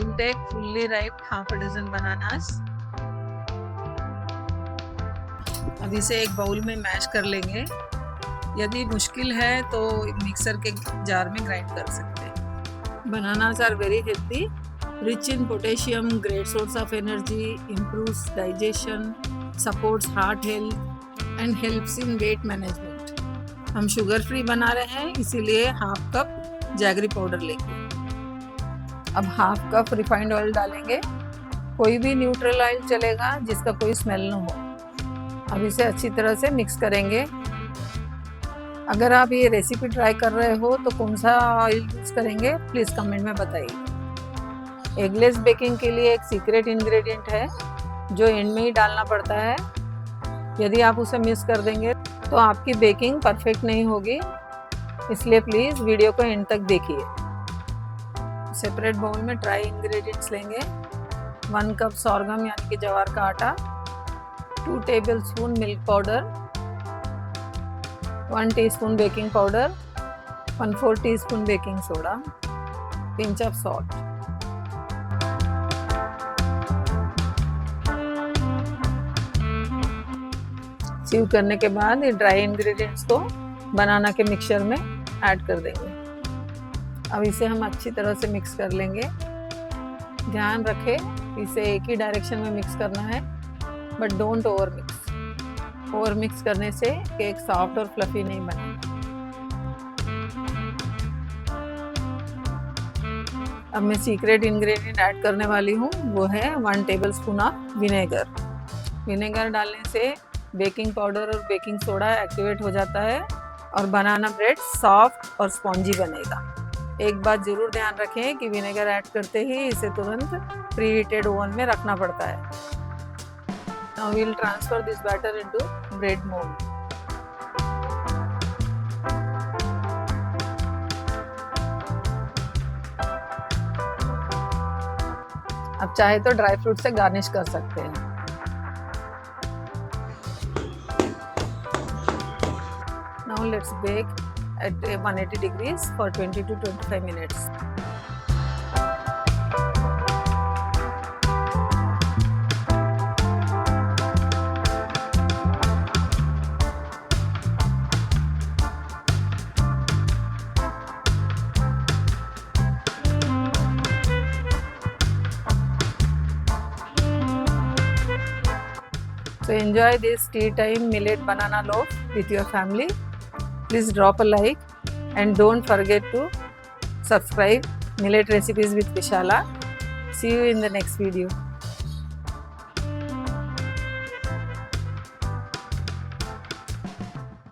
We'll take fully ripe half a dozen bananas. अब इसे एक बाउल में मैश कर लेंगे। यदि मुश्किल है तो मिक्सर के जार में ग्राइंड कर सकते हैं। Bananas are very healthy, rich in potassium, great source of energy, improves digestion, supports heart health and helps in weight management. हम शुगर फ्री बना रहे हैं, इसीलिए हाफ कप जैगरी पाउडर लेंगे। अब हाफ कप रिफाइंड ऑयल डालेंगे। कोई भी न्यूट्रल ऑयल चलेगा जिसका कोई स्मेल ना हो। अब इसे अच्छी तरह से मिक्स करेंगे। अगर आप ये रेसिपी ट्राई कर रहे हो तो कौन सा ऑयल यूज़ करेंगे प्लीज़ कमेंट में बताइए। एगलेस बेकिंग के लिए एक सीक्रेट इंग्रेडिएंट है जो एंड में ही डालना पड़ता है। यदि आप उसे मिस कर देंगे तो आपकी बेकिंग परफेक्ट नहीं होगी, इसलिए प्लीज़ वीडियो को एंड तक देखिए। सेपरेट बाउल में ड्राई इंग्रेडिएंट्स लेंगे। 1 कप सॉर्गम यानी कि ज्वार का आटा, 2 tablespoon milk powder, 1 teaspoon baking powder, 1/4 teaspoon baking soda, pinch of salt. Sieve करने के बाद ये ड्राई इंग्रेडिएंट्स को बनाना के मिक्सचर में ऐड कर देंगे। अब इसे हम अच्छी तरह से मिक्स कर लेंगे। ध्यान रखें इसे एक ही डायरेक्शन में मिक्स करना है, but don't over mix. Over mix करने से केक सॉफ्ट और फ्लफी नहीं बनेगा। अब मैं सीक्रेट इंग्रेडिएंट ऐड करने वाली हूँ, वो है 1 टेबलस्पून ऑफ विनेगर। विनेगर डालने से बेकिंग पाउडर और बेकिंग सोडा एक्टिवेट हो जाता है और बनाना ब्रेड सॉफ्ट और स्पॉन्जी बनेगा। एक बात ज़रूर ध्यान रखें कि विनेगर ऐड करते ही इसे तुरंत प्री हीटेड ओवन में रखना पड़ता है। Now we'll transfer this batter into bread mold. अब चाहे तो ड्राई फ्रूट से गार्निश कर सकते हैं। Now let's bake at 180 degrees for 20 to 25 minutes. So enjoy this tea time millet banana loaf with your family. Please drop a like and don't forget to subscribe Millet Recipes with Vishala. See you in the next video.